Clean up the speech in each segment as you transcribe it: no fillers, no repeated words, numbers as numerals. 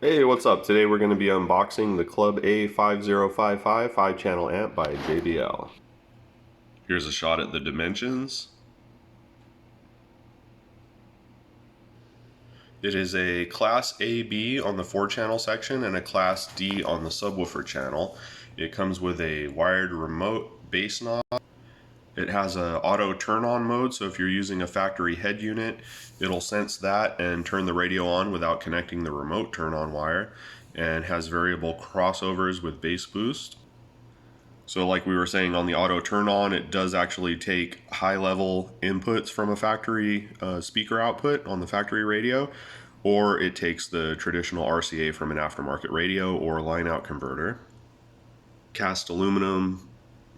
Hey, what's up? Today we're going to be unboxing the Club A5055 5-channel amp by JBL. Here's a shot at the dimensions. It is a Class AB on the 4-channel section and a Class D on the subwoofer channel. It comes with a wired remote bass knob. It has a auto turn on mode, so if you're using a factory head unit, it'll sense that and turn the radio on without connecting the remote turn on wire, and has variable crossovers with bass boost. So like we were saying on the auto turn on, it does actually take high level inputs from a factory speaker output on the factory radio, or it takes the traditional RCA from an aftermarket radio or line out converter. Cast aluminum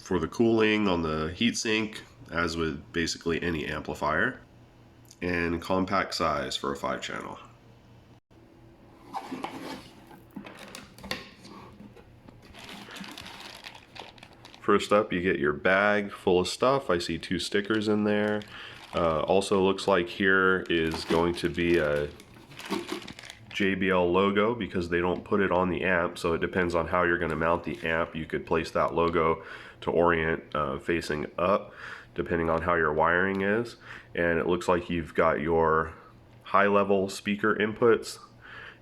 for the cooling on the heatsink, as with basically any amplifier, and compact size for a 5-channel. First up, you get your bag full of stuff. I see 2 stickers in there. Also looks like here is going to be a JBL logo because they don't put it on the amp, so it depends on how you're going to mount the amp. You could place that logo to orient facing up depending on how your wiring is. And it looks like you've got your high level speaker inputs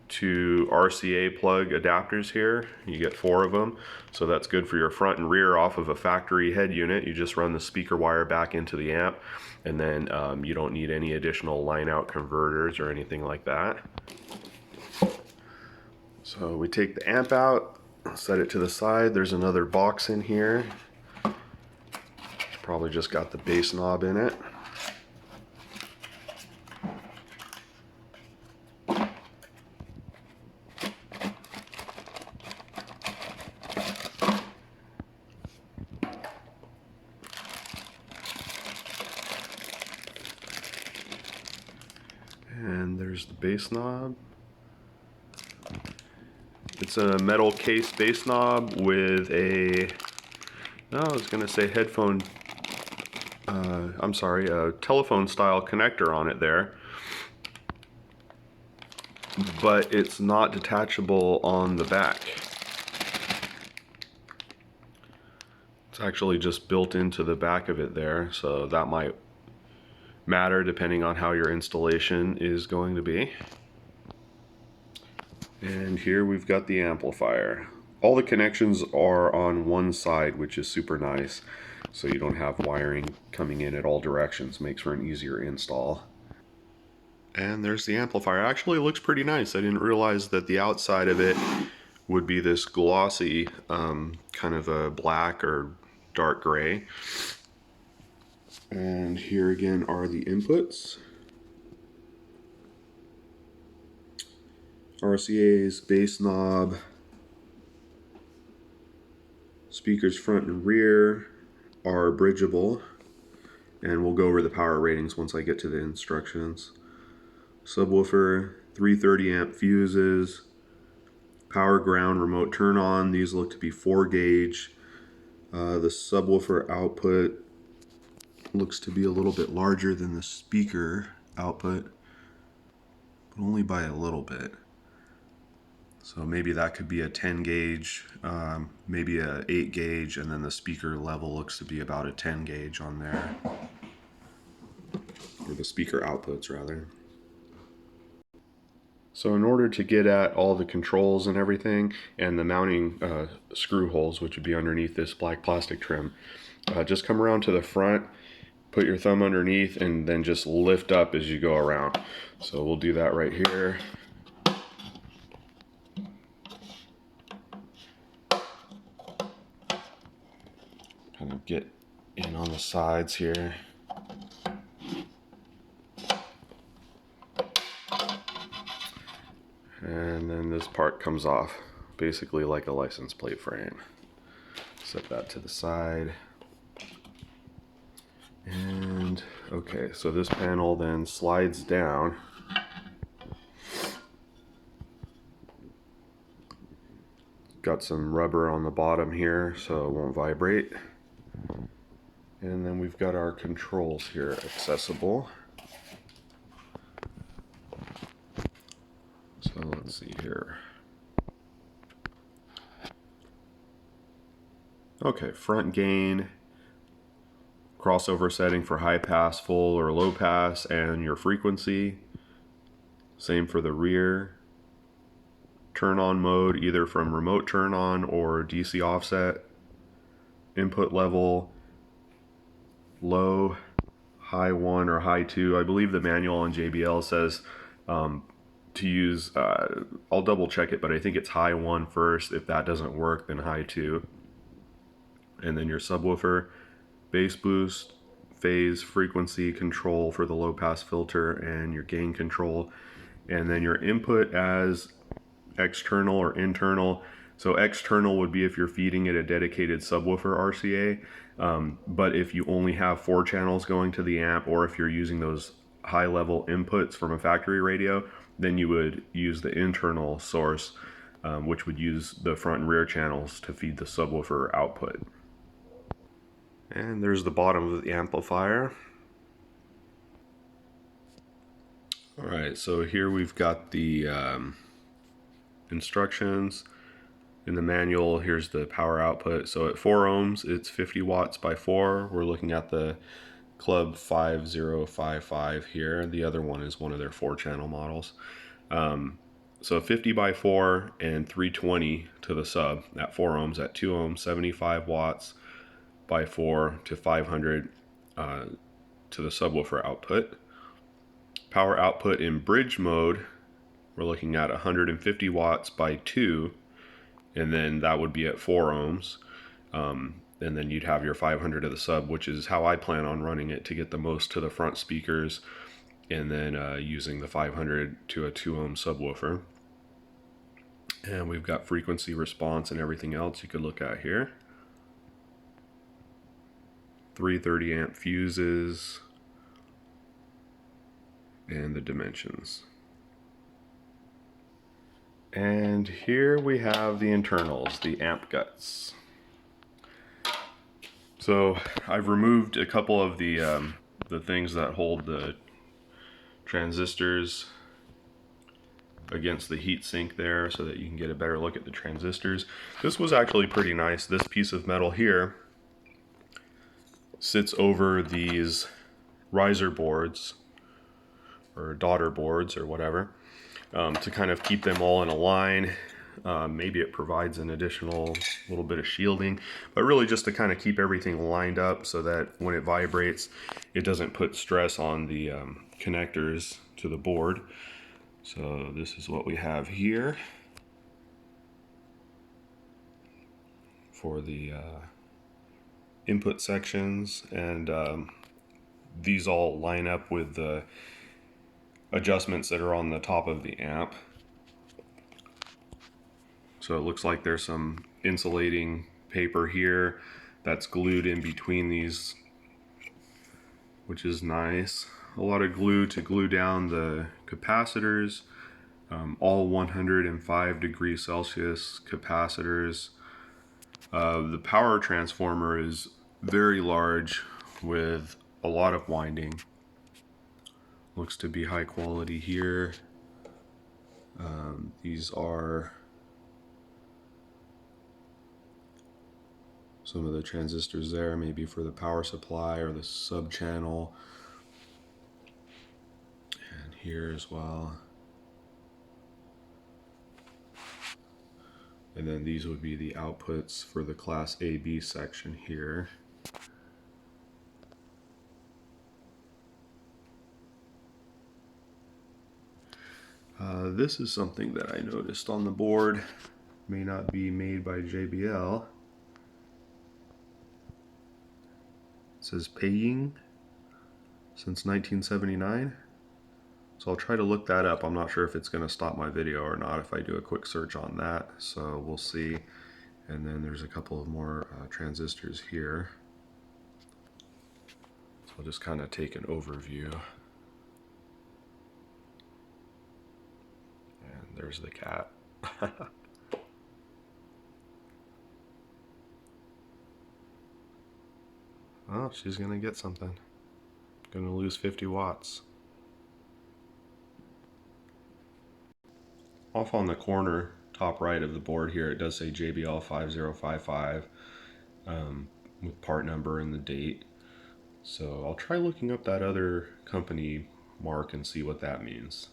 to RCA plug adapters here. You get 4 of them, so that's good for your front and rear off of a factory head unit. You just run the speaker wire back into the amp, and then you don't need any additional line out converters or anything like that. So we take the amp out, set it to the side. There's another box in here. It's probably just got the bass knob in it. And there's the bass knob. It's a metal case bass knob with a, I was going to say headphone, a telephone style connector on it there. But it's not detachable on the back. It's actually just built into the back of it there, so that might matter depending on how your installation is going to be. And here we've got the amplifier. All the connections are on one side, which is super nice, so you don't have wiring coming in at all directions. Makes for an easier install. And there's the amplifier. Actually, it looks pretty nice. I didn't realize that the outside of it would be this glossy, kind of a black or dark gray. And here again are the inputs. RCA's bass knob, speakers front and rear are bridgeable, and we'll go over the power ratings once I get to the instructions. Subwoofer, 330 amp fuses, power ground remote turn on. These look to be 4 gauge. The subwoofer output looks to be a little bit larger than the speaker output, but only by a little bit. So maybe that could be a 10 gauge, maybe a 8 gauge, and then the speaker level looks to be about a 10 gauge on there. Or the speaker outputs rather. So in order to get at all the controls and everything, and the mounting screw holes, which would be underneath this black plastic trim, just come around to the front, put your thumb underneath, and then just lift up as you go around. So we'll do that right here. Kind of get in on the sides here. And then this part comes off, basically like a license plate frame. Set that to the side. And okay, so this panel then slides down. Got some rubber on the bottom here so it won't vibrate. And then we've got our controls here accessible. So let's see here. Okay, front gain, crossover setting for high pass, full, or low pass, and your frequency. Same for the rear. Turn on mode, either from remote turn on or DC offset. Input level, low, high 1 or high 2. I believe the manual on JBL says to use, I'll double check it, but I think it's high 1 first. If that doesn't work, then high 2. And then your subwoofer, bass boost, phase, frequency control for the low pass filter, and your gain control. And then your input as external or internal. So external would be if you're feeding it a dedicated subwoofer RCA, but if you only have 4 channels going to the amp, or if you're using those high level inputs from a factory radio, then you would use the internal source, which would use the front and rear channels to feed the subwoofer output. And there's the bottom of the amplifier. Alright, so here we've got the instructions. In the manual, here's the power output. So at 4 ohms, it's 50 watts by 4. We're looking at the Club 5055 here. The other one is one of their 4-channel models. So 50 by 4 and 320 to the sub at 4 ohms. At 2 ohms, 75 watts by 4 to 500 to the subwoofer output. Power output in bridge mode, we're looking at 150 watts by 2, and then that would be at 4 ohms. And then you'd have your 500 to the sub, which is how I plan on running it to get the most to the front speakers, and then using the 500 to a 2 ohm subwoofer. And we've got frequency response and everything else you could look at here. 330 amp fuses, and the dimensions. And here we have the internals, the amp guts. So I've removed a couple of the things that hold the transistors against the heat sink there, so that you can get a better look at the transistors. This was actually pretty nice. This piece of metal here sits over these riser boards, or daughter boards, or whatever, to kind of keep them all in a line. Maybe it provides an additional little bit of shielding, but really just to kind of keep everything lined up so that when it vibrates, it doesn't put stress on the connectors to the board. So this is what we have here for the input sections, and these all line up with the adjustments that are on the top of the amp. So it looks like there's some insulating paper here that's glued in between these, which is nice. A lot of glue to glue down the capacitors, all 105 degrees Celsius capacitors. The power transformer is very large with a lot of winding. Looks to be high quality here. These are some of the transistors there, maybe for the power supply or the sub channel. And here as well. And then these would be the outputs for the class AB section here. This is something that I noticed on the board. May not be made by JBL. It says paying since 1979. So I'll try to look that up. I'm not sure if it's going to stop my video or not if I do a quick search on that. So we'll see. And then there's a couple of more transistors here. So I'll just kind of take an overview. And there's the cat. Oh, she's going to get something. Going to lose 50 watts. Off on the corner, top right of the board here, it does say JBL 5055. with part number and the date. So I'll try looking up that other company mark and see what that means.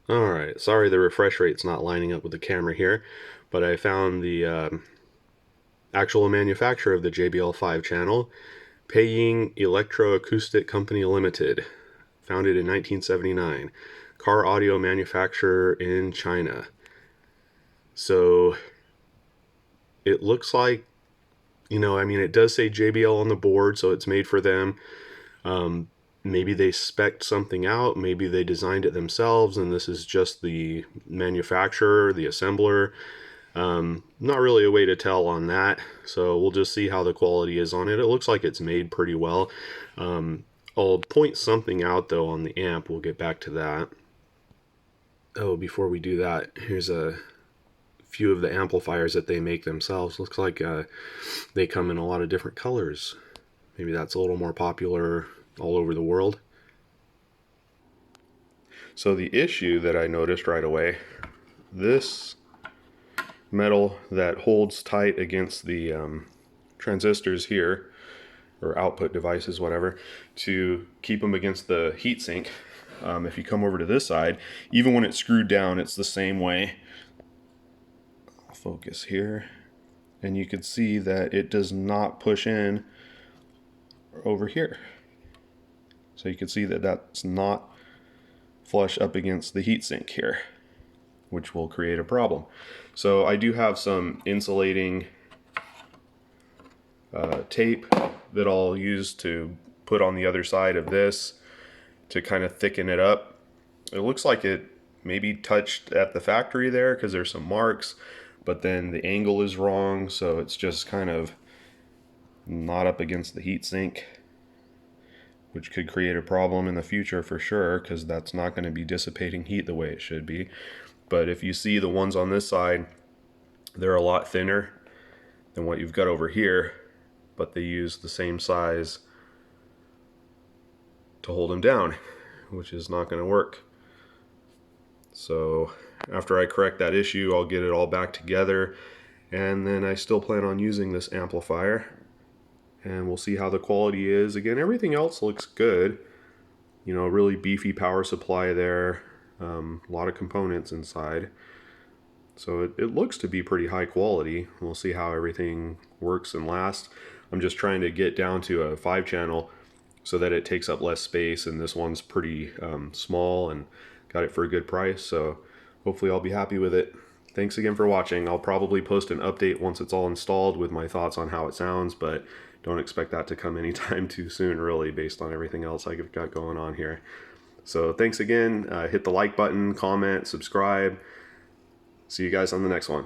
Alright, sorry the refresh rate's not lining up with the camera here, but I found the actual manufacturer of the JBL 5 channel, Peiying Electroacoustic Company Limited, founded in 1979, car audio manufacturer in China. So it looks like, I mean, it does say JBL on the board, so it's made for them. Maybe they spec'd something out, maybe they designed it themselves, and this is just the manufacturer, the assembler. Not really a way to tell on that, so we'll just see how the quality is on it. It looks like it's made pretty well. I'll point something out though on the amp. We'll get back to that. Oh, before we do that, here's a few of the amplifiers that they make themselves. Looks like they come in a lot of different colors. Maybe that's a little more popular all over the world. So the issue that I noticed right away, this metal that holds tight against the transistors here, or output devices, whatever, to keep them against the heatsink. If you come over to this side, even when it's screwed down, it's the same way. I'll focus here, and you can see that it does not push in over here. So you can see that that's not flush up against the heatsink here, which will create a problem. So I do have some insulating tape that I'll use to put on the other side of this to kind of thicken it up. It looks like it maybe touched at the factory there because there's some marks, but then the angle is wrong, so it's just kind of not up against the heatsink, which could create a problem in the future for sure, because that's not going to be dissipating heat the way it should be. But if you see the ones on this side, they're a lot thinner than what you've got over here, but they use the same size to hold them down, which is not going to work. So after I correct that issue, I'll get it all back together, and then I still plan on using this amplifier, and we'll see how the quality is. Again, everything else looks good. Really beefy power supply there, a lot of components inside. So it looks to be pretty high quality. We'll see how everything works and lasts. I'm just trying to get down to a 5-channel so that it takes up less space, and this one's pretty small, and got it for a good price, so hopefully I'll be happy with it. Thanks again for watching. I'll probably post an update once it's all installed with my thoughts on how it sounds, but don't expect that to come anytime too soon, really, based on everything else I've got going on here. So thanks again. Hit the like button, comment, subscribe. See you guys on the next one.